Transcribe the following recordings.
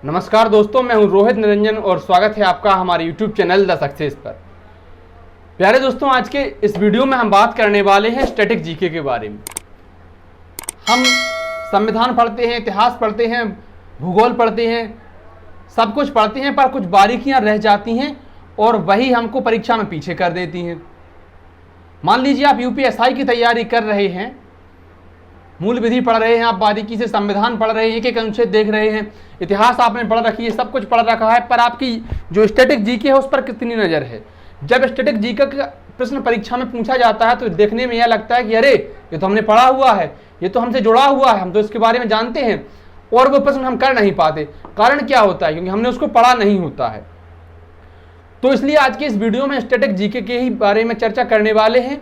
नमस्कार दोस्तों, मैं हूं रोहित निरंजन और स्वागत है आपका हमारे YouTube चैनल द सक्सेस पर। प्यारे दोस्तों, आज के इस वीडियो में हम बात करने वाले हैं स्टैटिक जीके के बारे में। हम संविधान पढ़ते हैं, इतिहास पढ़ते हैं, भूगोल पढ़ते हैं, सब कुछ पढ़ते हैं, पर कुछ बारीकियां रह जाती हैं और वही हमको परीक्षा में पीछे कर देती हैं। मान लीजिए आप यूपीएसआई की तैयारी कर रहे हैं, मूल विधि पढ़ रहे हैं, आप बारीकी से संविधान पढ़ रहे हैं, एक एक अनुच्छेद देख रहे हैं, इतिहास आपने पढ़ रखी है, सब कुछ पढ़ रखा है, पर आपकी जो स्टैटिक जीके है उस पर कितनी नज़र है। जब स्टैटिक जीके का प्रश्न परीक्षा में पूछा जाता है तो देखने में यह लगता है कि अरे ये तो हमने पढ़ा हुआ है, ये तो हमसे जुड़ा हुआ है, हम तो इसके बारे में जानते हैं, और वो प्रश्न हम कर नहीं पाते। कारण क्या होता है? क्योंकि हमने उसको पढ़ा नहीं होता है। तो इसलिए आज की इस वीडियो में स्टैटिक जीके के ही बारे में चर्चा करने वाले हैं।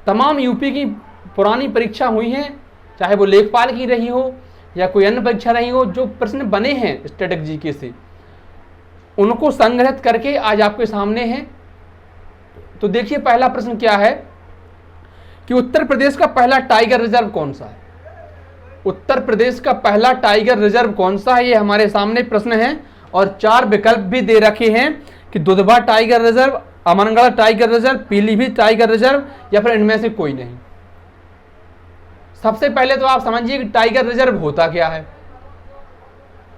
तमाम यूपी की पुरानी परीक्षा हुई हैं, चाहे वो लेखपाल की रही हो या कोई अन्य परीक्षा रही हो, जो प्रश्न बने हैं स्टैटिक जीके से उनको संग्रहित करके आज आपके सामने हैं। तो देखिए, पहला प्रश्न क्या है कि उत्तर प्रदेश का पहला टाइगर रिजर्व कौन सा है। उत्तर प्रदेश का पहला टाइगर रिजर्व कौन सा है, ये हमारे सामने प्रश्न है और 4 विकल्प भी दे रखे हैं कि Dudhwa tiger reserve, Amangarh tiger reserve, Pilibhit tiger reserve या फिर इनमें से कोई नहीं। सबसे पहले तो आप समझिए कि टाइगर रिजर्व होता क्या है।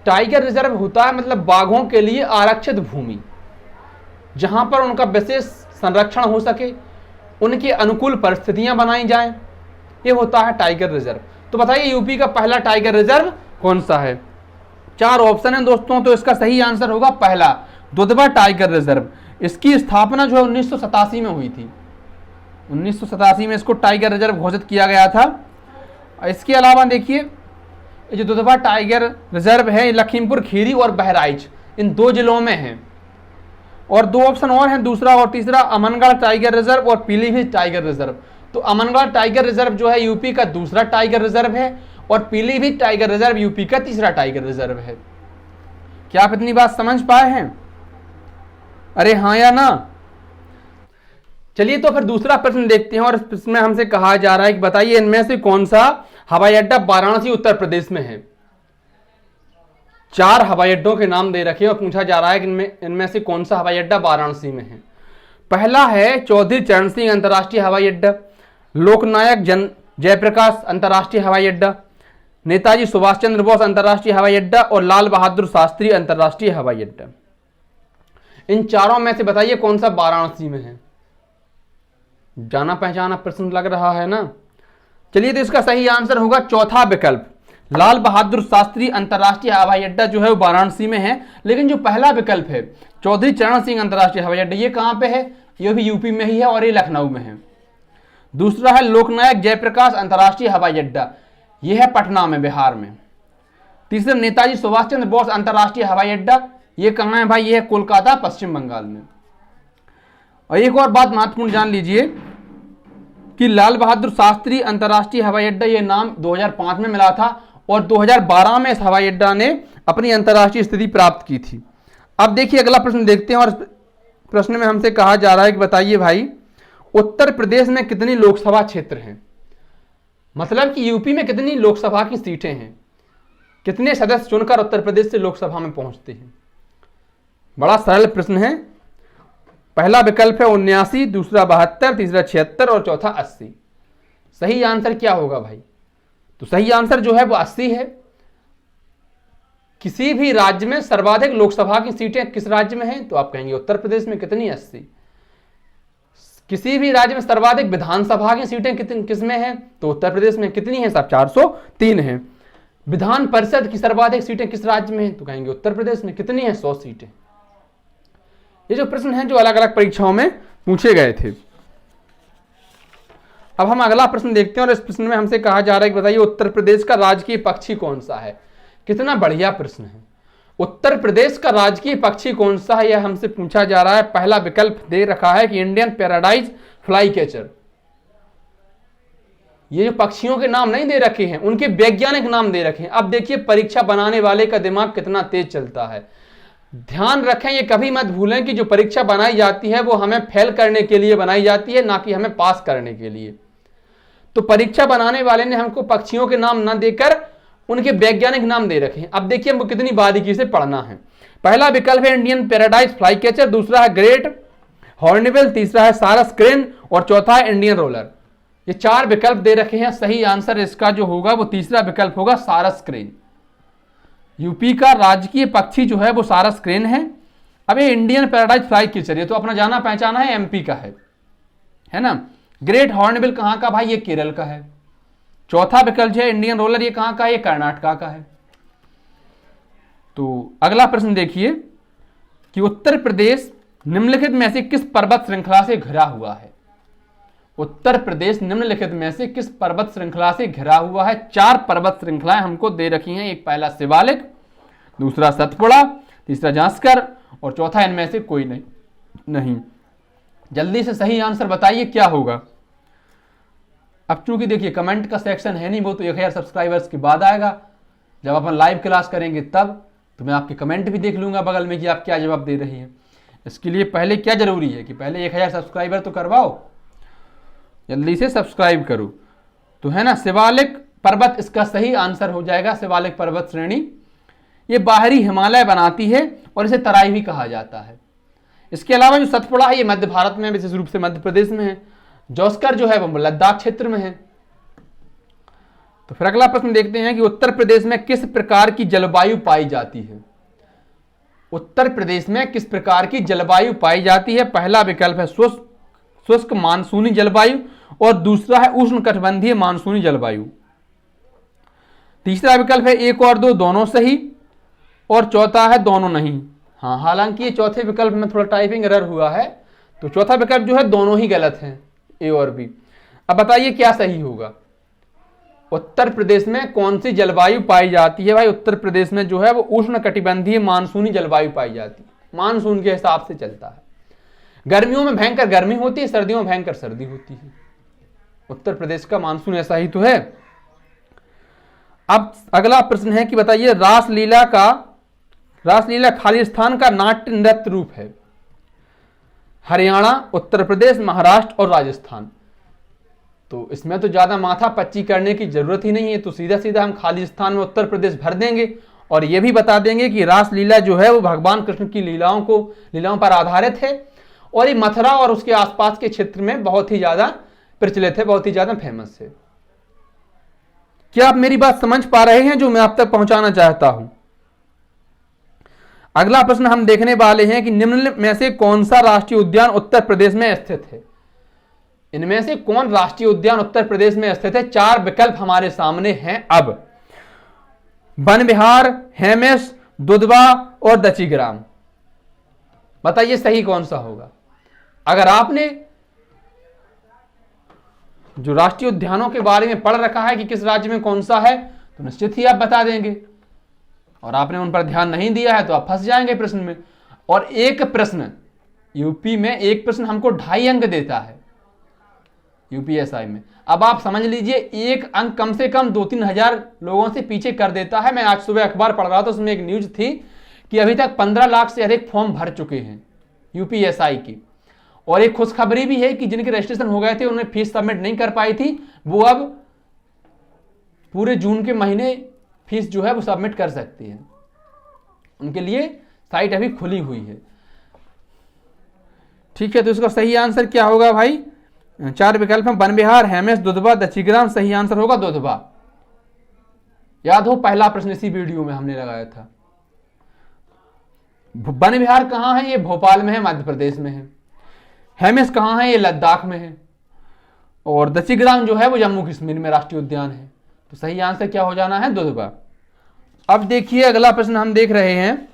टाइगर रिजर्व होता है मतलब बाघों के लिए आरक्षित भूमि, जहां पर उनका विशेष संरक्षण हो सके, उनके अनुकूल परिस्थितियां बनाई जाएं, ये होता है टाइगर रिजर्व। तो बताइए यूपी का पहला टाइगर रिजर्व कौन सा है। 4 ऑप्शन है दोस्तों, तो इसका सही आंसर होगा पहला, दुधवा टाइगर रिजर्व। इसकी स्थापना जो है 1987 में हुई थी। 1987 में इसको टाइगर रिजर्व घोषित किया गया था। इसके अलावा देखिए, ये जो दुधवा टाइगर रिजर्व है, लखीमपुर खीरी और बहराइच, इन 2 जिलों में है। और 2 ऑप्शन और हैं, दूसरा और तीसरा, अमनगढ़ टाइगर रिजर्व और पीलीभीत टाइगर रिजर्व। तो अमनगढ़ टाइगर रिजर्व जो है यूपी का दूसरा टाइगर रिजर्व है और पीलीभीत टाइगर रिजर्व यूपी का तीसरा टाइगर रिजर्व है। क्या आप इतनी बात समझ पाए हैं? अरे हाँ या ना? चलिए तो फिर दूसरा प्रश्न देखते हैं और इसमें हमसे कहा जा रहा है कि बताइए इनमें से कौन सा हवाई अड्डा वाराणसी उत्तर प्रदेश में है। 4 हवाई अड्डों के नाम दे रखे और पूछा जा रहा है कि इनमें से कौन सा हवाई अड्डा वाराणसी में है। पहला है चौधरी चरण सिंह अंतर्राष्ट्रीय हवाई अड्डा, लोकनायक जयप्रकाश अंतर्राष्ट्रीय हवाई अड्डा, नेताजी सुभाष चंद्र बोस अंतर्राष्ट्रीय हवाई अड्डा और लाल बहादुर शास्त्री अंतर्राष्ट्रीय हवाई अड्डा। इन चारों में से बताइए कौन सा वाराणसी में है। जाना पहचाना प्रश्न लग रहा है ना। चलिए, तो इसका सही आंसर होगा चौथा विकल्प, लाल बहादुर शास्त्री अंतर्राष्ट्रीय हवाई अड्डा जो है वो वाराणसी में है। लेकिन जो पहला विकल्प है चौधरी चरण सिंह अंतर्राष्ट्रीय हवाई अड्डा, ये कहां पे है? ये भी यूपी में ही है और ये लखनऊ में है। दूसरा है लोकनायक जयप्रकाश अंतर्राष्ट्रीय हवाई अड्डा, यह है पटना में, बिहार में। तीसरा नेताजी सुभाष चंद्र बोस अंतर्राष्ट्रीय हवाई अड्डा, ये कहां है भाई? ये है कोलकाता, पश्चिम बंगाल में। और एक और बात महत्वपूर्ण जान लीजिए कि लाल बहादुर शास्त्री अंतर्राष्ट्रीय हवाई अड्डा, ये नाम 2005 में मिला था और 2012 में इस हवाई अड्डा ने अपनी अंतर्राष्ट्रीय स्थिति प्राप्त की थी। अब देखिए अगला प्रश्न देखते हैं और प्रश्न में हमसे कहा जा रहा है कि बताइए भाई उत्तर प्रदेश में कितनी लोकसभा क्षेत्र हैं। मतलब कि यूपी में कितनी लोकसभा की सीटें हैं, कितने सदस्य चुनकर उत्तर प्रदेश से लोकसभा में पहुंचते हैं। बड़ा सरल प्रश्न है। पहला विकल्प है 79, दूसरा 72, तीसरा 76 और चौथा 80। सही आंसर क्या होगा भाई? तो सही आंसर जो है वो 80 है। किसी भी राज्य में सर्वाधिक लोकसभा की सीटें किस राज्य में हैं? तो आप कहेंगे उत्तर प्रदेश में। कितनी? 80। किसी भी राज्य में सर्वाधिक विधानसभा की सीटें किस में हैं? तो उत्तर प्रदेश में। कितनी है साहब? 403 है। विधान परिषद की सर्वाधिक सीटें किस राज्य में हैं? तो कहेंगे उत्तर प्रदेश में। कितनी है? 100 सीटें। ये जो प्रश्न हैं जो अलग अलग परीक्षाओं में पूछे गए थे। अब हम अगला प्रश्न देखते हैं और इस प्रश्न में हमसे कहा जा रहा है कि बताइए उत्तर प्रदेश का राजकीय पक्षी कौन सा है। कितना बढ़िया प्रश्न है। उत्तर प्रदेश का राजकीय पक्षी कौन सा है, यह हमसे पूछा जा रहा है। पहला विकल्प दे रखा है कि इंडियन पैराडाइज फ्लाई कैचर। ये जो पक्षियों के नाम नहीं दे रखे हैं, उनके वैज्ञानिक नाम दे रखे हैं। अब देखिए परीक्षा बनाने वाले का दिमाग कितना तेज चलता है। ध्यान रखें, ये कभी मत भूलें कि जो परीक्षा बनाई जाती है वो हमें फेल करने के लिए बनाई जाती है, ना कि हमें पास करने के लिए। तो परीक्षा बनाने वाले ने हमको पक्षियों के नाम ना देकर उनके वैज्ञानिक नाम दे रखे हैं। अब देखिए हमको कितनी बारीकी से पढ़ना है। पहला विकल्प है इंडियन पैराडाइज फ्लाई कैचर, दूसरा है ग्रेट हॉर्नबिल, तीसरा है सारस क्रेन और चौथा है इंडियन रोलर। ये 4 विकल्प दे रखे हैं। सही आंसर इसका जो होगा वो तीसरा विकल्प होगा, सारस क्रेन। यूपी का राजकीय पक्षी जो है वो सारस क्रेन है। अब ये इंडियन पैराडाइज फ्लाई कैचर, ये तो अपना जाना पहचाना है, एमपी का है ना। ग्रेट हॉर्नबिल कहां का भाई, ये केरल का है। चौथा विकल्प है इंडियन रोलर, ये कहां का है, ये कर्नाटका का है। तो अगला प्रश्न देखिए कि उत्तर प्रदेश निम्नलिखित में से किस पर्वत श्रृंखला से घिरा हुआ है। उत्तर प्रदेश निम्नलिखित में से किस पर्वत श्रृंखला से घिरा हुआ है। 4 पर्वत श्रृंखलाएं हमको दे रखी हैं। एक पहला शिवालिक, दूसरा सतपुड़ा, तीसरा जांस्कर और चौथा इनमें से कोई नहीं। जल्दी से सही आंसर बताइए क्या होगा। अब चूंकि देखिए कमेंट का सेक्शन है नहीं, वो तो 1000 सब्सक्राइबर्स के बाद आएगा। जब अपन लाइव क्लास करेंगे तब तो मैं आपके कमेंट भी देख लूंगा बगल में कि आप क्या जवाब दे रही हैं। इसके लिए पहले क्या जरूरी है कि पहले 1000 सब्सक्राइबर तो करवाओ, जल्दी से सब्सक्राइब करो। तो है ना, शिवालिक पर्वत इसका सही आंसर हो जाएगा। शिवालिक पर्वत श्रेणी ये बाहरी हिमालय बनाती है और इसे तराई भी कहा जाता है। इसके अलावा जो सतपुड़ा है ये मध्य भारत में, विशेष रूप से मध्य प्रदेश में है। जांस्कर जो है वो लद्दाख क्षेत्र में है। तो फिर अगला प्रश्न देखते हैं कि उत्तर प्रदेश में किस प्रकार की जलवायु पाई जाती है। उत्तर प्रदेश में किस प्रकार की जलवायु पाई जाती है। पहला विकल्प है शुष्क मानसूनी जलवायु और दूसरा है उष्णकटिबंधीय मानसूनी जलवायु। तीसरा विकल्प है 1 और 2 दोनों सही और चौथा है दोनों नहीं। हाँ, हालांकि ये चौथे विकल्प में थोड़ा टाइपिंग एरर हुआ है, तो चौथा विकल्प जो है दोनों ही गलत है, ए और बी। अब बताइए क्या सही होगा। उत्तर प्रदेश में कौन सी जलवायु पाई जाती है भाई। उत्तर प्रदेश में जो है वो उष्णकटिबंधीय मानसूनी जलवायु पाई जाती है। मानसून के हिसाब से चलता है। गर्मियों में भयंकर गर्मी होती है, सर्दियों में भयंकर सर्दी होती है। उत्तर प्रदेश का मानसून ऐसा ही तो है। अब अगला प्रश्न है कि बताइए रासलीला खालिस्तान का नाट्य नृत्य रूप है। हरियाणा, उत्तर प्रदेश, महाराष्ट्र और राजस्थान। तो इसमें तो ज्यादा माथा पच्ची करने की जरूरत ही नहीं है, तो सीधा सीधा हम खालिस्तान में उत्तर प्रदेश भर देंगे और यह भी बता देंगे कि रासलीला जो है वो भगवान कृष्ण की लीलाओं पर आधारित है और ये मथुरा और उसके आसपास के क्षेत्र में बहुत ही ज्यादा प्रचलित है, बहुत ही ज्यादा फेमस है। क्या आप मेरी बात समझ पा रहे हैं जो मैं आप तक पहुंचाना चाहता हूं। अगला प्रश्न हम देखने वाले हैं कि निम्न में से कौन सा राष्ट्रीय उद्यान उत्तर प्रदेश में स्थित है। इनमें से कौन राष्ट्रीय उद्यान उत्तर प्रदेश में स्थित है। 4 विकल्प हमारे सामने हैं। अब वन विहार, हेमेश, दुधवा और दचिग्राम। बताइए सही कौन सा होगा। अगर आपने जो राष्ट्रीय उद्यानों के बारे में पढ़ रखा है कि किस राज्य में कौन सा है, तो निश्चित ही आप बता देंगे, और आपने उन पर ध्यान नहीं दिया है तो आप फंस जाएंगे प्रश्न में। और एक प्रश्न यूपी में, एक प्रश्न हमको 2.5 अंक देता है यूपीएसआई में। अब आप समझ लीजिए एक अंक कम से कम 2-3 हजार लोगों से पीछे कर देता है। मैं आज सुबह अखबार पढ़ रहा था, उसमें एक न्यूज थी कि अभी तक 15 लाख से अधिक फॉर्म भर चुके हैं यूपीएसआई की। और एक खुशखबरी भी है कि जिनके रजिस्ट्रेशन हो गए थे, उन्हें फीस सबमिट नहीं कर पाई थी, वो अब पूरे जून के महीने फीस जो है वो सबमिट कर सकती है। उनके लिए साइट अभी खुली हुई है। ठीक है, तो इसका सही आंसर क्या होगा भाई। 4 विकल्प हैं, वन विहार, हेमेश, दुधवा, दचिग्राम। सही आंसर होगा दुधवा। याद हो पहला प्रश्न इसी वीडियो में हमने लगाया था। वन विहार कहां है, ये भोपाल में है, मध्य प्रदेश में है। हेमेश कहां है, ये लद्दाख में है। और दचिग्राम जो है वो जम्मू कश्मीर में राष्ट्रीय उद्यान है। तो सही आंसर क्या हो जाना है, दुधवा। अब देखिए अगला प्रश्न हम देख रहे हैं।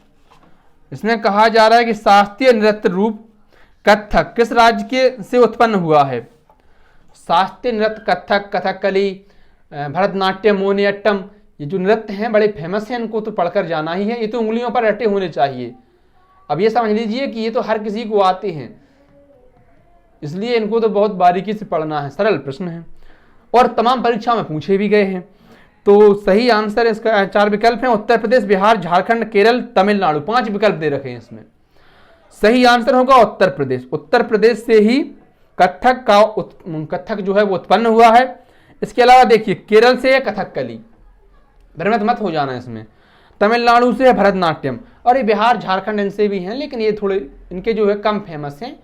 इसमें कहा जा रहा है कि शास्त्रीय नृत्य रूप कथक किस राज्य के से उत्पन्न हुआ है। शास्त्रीय नृत्य कथक, कथकली, भरतनाट्यम, मोहिनीअट्टम, ये जो नृत्य हैं बड़े फेमस हैं, इनको तो पढ़कर जाना ही है। ये तो उंगलियों पर रटे होने चाहिए। अब ये समझ लीजिए कि ये तो हर किसी को आते हैं, इसलिए इनको तो बहुत बारीकी से पढ़ना है। सरल प्रश्न है और तमाम परीक्षा में पूछे भी गए हैं। तो सही आंसर इसका 4 विकल्प हैं, उत्तर प्रदेश, बिहार, झारखंड, केरल, तमिलनाडु। 5 विकल्प दे रखे हैं इसमें। सही आंसर होगा उत्तर प्रदेश। उत्तर प्रदेश से ही कथक जो है वो उत्पन्न हुआ है। इसके अलावा देखिए केरल से है कथकली, भ्रमित मत हो जाना इसमें। तमिलनाडु से है भरतनाट्यम, और ये बिहार झारखंड इनसे भी हैं, लेकिन ये थोड़े इनके जो है कम फेमस हैं,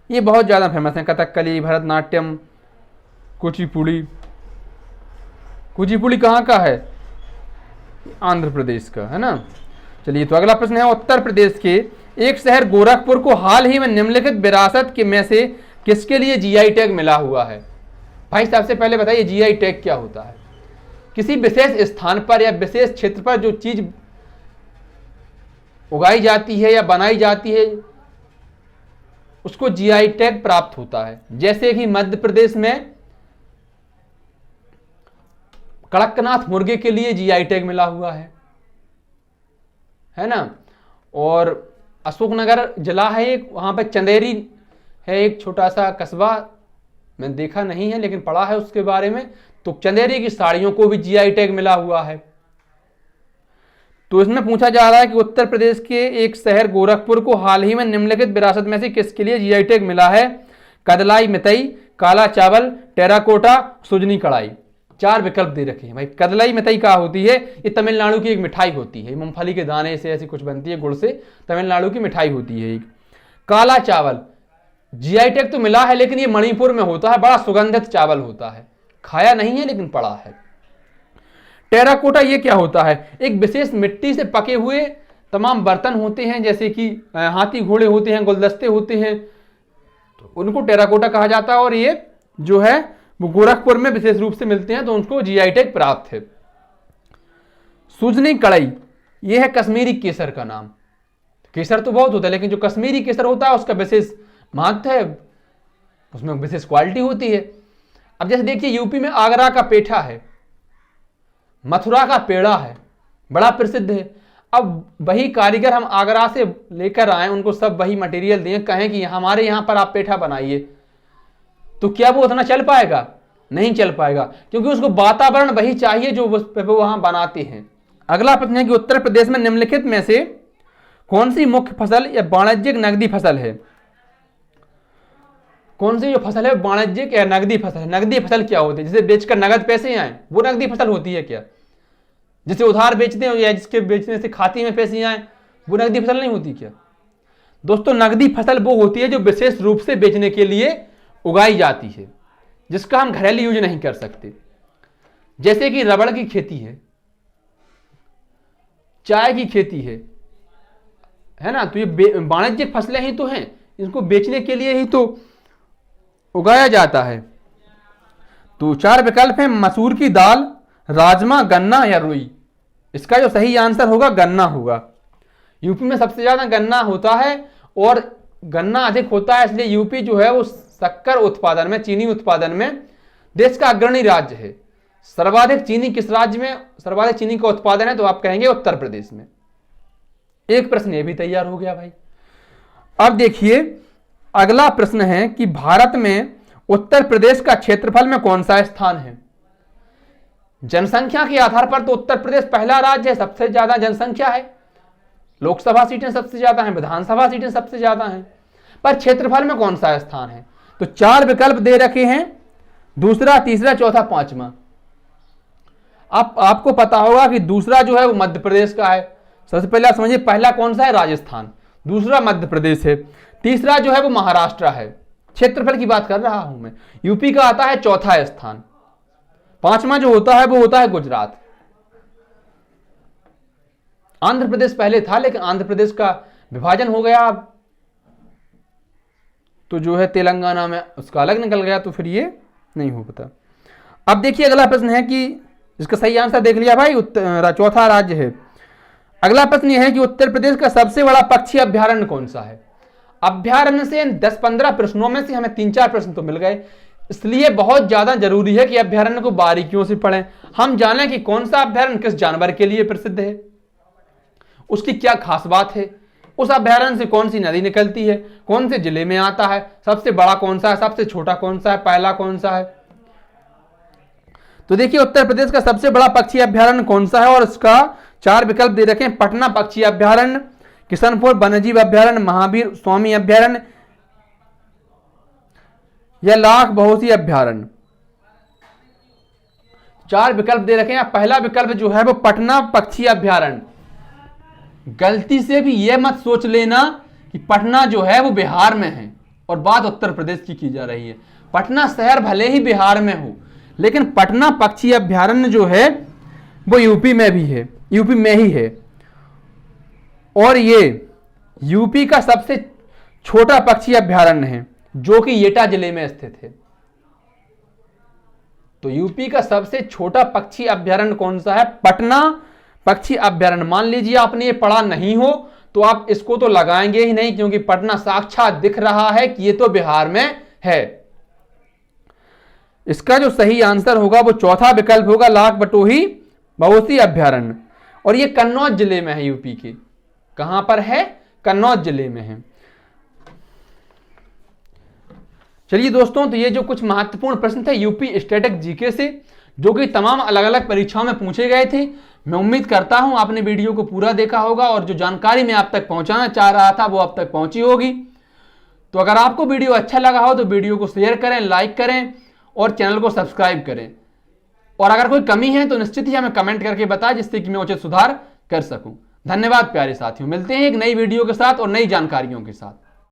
ये बहुत ज़्यादा फेमस हैं। कथकली, भरतनाट्यम, कुचिपुड़ी। कुचिपुड़ी कहाँ का है? आंध्र प्रदेश का है ना। चलिए, तो अगला प्रश्न है, उत्तर प्रदेश के एक शहर गोरखपुर को हाल ही में निम्नलिखित विरासत के में से किसके लिए जीआई टैग मिला हुआ है? भाई सबसे पहले बताइए जीआई टैग क्या होता है? किसी विशेष स्थान पर या विशेष क्षेत्र पर जो चीज उगाई जाती है या बनाई जाती है उसको जीआई टैग प्राप्त होता है। जैसे कि मध्य प्रदेश में कड़कनाथ मुर्गे के लिए जीआई टैग मिला हुआ है ना। और अशोकनगर जिला है एक, वहां पर चंदेरी है एक छोटा सा कस्बा, मैंने देखा नहीं है लेकिन पढ़ा है उसके बारे में। तो चंदेरी की साड़ियों को भी जीआई टैग मिला हुआ है। तो इसमें पूछा जा रहा है कि उत्तर प्रदेश के एक शहर गोरखपुर को हाल ही में निम्नलिखित विरासत में से किसके लिए जीआई टैग मिला है? कदलाई मितई, काला चावल, टेराकोटा, सुजनी कढ़ाई। 4 विकल्प दे रखे हैं भाई। कदलाई मितई क्या होती है? ये तमिलनाडु की एक मिठाई होती है, मूंगफली के दाने से ऐसी कुछ बनती है, गुड़ से, तमिलनाडु की मिठाई होती है एक। काला चावल जीआई टैग तो मिला है लेकिन ये मणिपुर में होता है, बड़ा सुगंधित चावल होता है, खाया नहीं है लेकिन पड़ा है। टेराकोटा ये क्या होता है? एक विशेष मिट्टी से पके हुए तमाम बर्तन होते हैं, जैसे कि हाथी घोड़े होते हैं, गुलदस्ते होते हैं, तो उनको टेराकोटा कहा जाता है। और ये जो है वो गोरखपुर में विशेष रूप से मिलते हैं, तो उनको जीआई टैग प्राप्त है। सुजनी कढ़ाई ये है कश्मीरी केसर का नाम। केसर तो बहुत होता है लेकिन जो कश्मीरी केसर होता है उसका विशेष महत्व है, उसमें विशेष क्वालिटी होती है। अब जैसे देखिए यूपी में आगरा का पेठा है, मथुरा का पेड़ा है, बड़ा प्रसिद्ध है। अब वही कारीगर हम आगरा से लेकर आए, उनको सब वही मटेरियल दें, कहें कि हमारे यहां पर आप पेठा बनाइए, तो क्या वो उतना चल पाएगा? नहीं चल पाएगा, क्योंकि उसको वातावरण वही चाहिए जो वो वहां बनाते हैं। अगला प्रश्न है कि उत्तर प्रदेश में निम्नलिखित में से कौन सी मुख्य फसल या वाणिज्यिक नकदी फसल है? कौन सी जो फसल है वाणिज्यिक या नकदी फसल है? नकदी फसल क्या होती है? जिसे बेचकर नगद पैसे आए, वो नकदी फसल होती है क्या? जिसे उधार बेचते हैं या जिसके बेचने से खाते में पैसे आए, वो नकदी फसल नहीं होती क्या? दोस्तों, नकदी फसल वो होती है जो विशेष रूप से बेचने के लिए उगाई जाती है, जिसका हम घरेलू यूज नहीं कर सकते। जैसे कि रबड़ की खेती है, चाय की खेती है ना, तो ये वाणिज्यिक फसलें ही तो हैं, इनको बेचने के लिए ही तो उगाया जाता है। तो 4 विकल्प हैं, मसूर की दाल, राजमा, गन्ना या रुई। इसका जो सही आंसर होगा गन्ना होगा। यूपी में सबसे ज्यादा गन्ना होता है और गन्ना अधिक होता है, इसलिए यूपी जो है वो शक्कर उत्पादन में, चीनी उत्पादन में देश का अग्रणी राज्य है। सर्वाधिक चीनी किस राज्य में सर्वाधिक चीनी का उत्पादन है? तो आप कहेंगे उत्तर प्रदेश में। एक प्रश्न ये भी तैयार हो गया भाई। अब देखिए अगला प्रश्न है कि भारत में उत्तर प्रदेश का क्षेत्रफल में कौन सा स्थान है? जनसंख्या के आधार पर तो उत्तर प्रदेश पहला राज्य है, सबसे ज्यादा जनसंख्या है, लोकसभा सीटें सबसे ज्यादा हैं, विधानसभा सीटें सबसे ज्यादा हैं, पर क्षेत्रफल में कौन सा स्थान है? तो 4 विकल्प दे रखे हैं, दूसरा, तीसरा, चौथा, पांचवा। आपको पता होगा कि दूसरा जो है वो मध्य प्रदेश का है। सबसे पहले आप समझिए, पहला कौन सा है? राजस्थान, दूसरा मध्य प्रदेश है, तीसरा जो है वो महाराष्ट्र है। क्षेत्रफल की बात कर रहा हूं मैं। यूपी का आता है चौथा स्थान, पांचवा जो होता है वो होता है गुजरात। आंध्र प्रदेश पहले था लेकिन आंध्र प्रदेश का विभाजन हो गया, अब तो जो है तेलंगाना में उसका अलग निकल गया, तो फिर ये नहीं हो पाता। अब देखिए अगला प्रश्न है कि इसका सही आंसर देख लिया भाई, चौथा राज्य है। अगला प्रश्न यह है कि उत्तर प्रदेश का सबसे बड़ा पक्षी अभ्यारण्य कौन सा है? अभ्यारण्य से 10-15 प्रश्नों में से हमें 3-4 प्रश्न तो मिल गए, इसलिए बहुत ज्यादा जरूरी है कि अभ्यारण्य को बारीकियों से पढ़ें। हम जानें कि कौन सा अभ्यारण्य किस जानवर के लिए प्रसिद्ध है, उसकी क्या खास बात है, उस अभ्यारण्य से कौन सी नदी निकलती है, कौन से जिले में आता है, सबसे बड़ा कौन सा है, सबसे छोटा कौन सा है, पहला कौन सा है। तो देखिए उत्तर प्रदेश का सबसे बड़ा पक्षी अभ्यारण्य कौन सा है, और इसका 4 विकल्प दे रखे हैं, पटना पक्षी अभ्यारण्य, किशनपुर वन्यजीव अभ्यारण्य, महावीर स्वामी अभ्यारण्य या लाख बहुसी अभ्यारण्य। 4 विकल्प दे रखे हैं। पहला विकल्प जो है वो पटना पक्षी अभ्यारण्य। गलती से भी यह मत सोच लेना कि पटना जो है वो बिहार में है और बात उत्तर प्रदेश की जा रही है। पटना शहर भले ही बिहार में हो, लेकिन पटना पक्षी अभ्यारण्य जो है वो यूपी में भी है, यूपी में ही है। और ये यूपी का सबसे छोटा पक्षी अभ्यारण्य है जो कि एटा जिले में स्थित है। तो यूपी का सबसे छोटा पक्षी अभ्यारण्य कौन सा है? पटना पक्षी अभ्यारण्य। मान लीजिए आपने ये पढ़ा नहीं हो तो आप इसको तो लगाएंगे ही नहीं, क्योंकि पटना साक्षात दिख रहा है कि ये तो बिहार में है। इसका जो सही आंसर होगा वो चौथा विकल्प होगा, लाख बटोही मवेशी अभ्यारण्य। और ये कन्नौज जिले में है, यूपी के। कहां पर है? कन्नौज जिले में है। चलिए दोस्तों, तो ये जो कुछ महत्वपूर्ण प्रश्न थे यूपी स्टैटिक जीके से, जो कि तमाम अलग अलग परीक्षाओं में पूछे गए थे, मैं उम्मीद करता हूं आपने वीडियो को पूरा देखा होगा और जो जानकारी मैं आप तक पहुंचाना चाह रहा था वो आप तक पहुंची होगी। तो अगर आपको वीडियो अच्छा लगा हो तो वीडियो को शेयर करें, लाइक करें और चैनल को सब्सक्राइब करें। और अगर कोई कमी है तो निश्चित ही हमें कमेंट करके बताएं, जिससे कि मैं उचित सुधार कर सकूं। धन्यवाद प्यारे साथियों, मिलते हैं एक नई वीडियो के साथ और नई जानकारियों के साथ।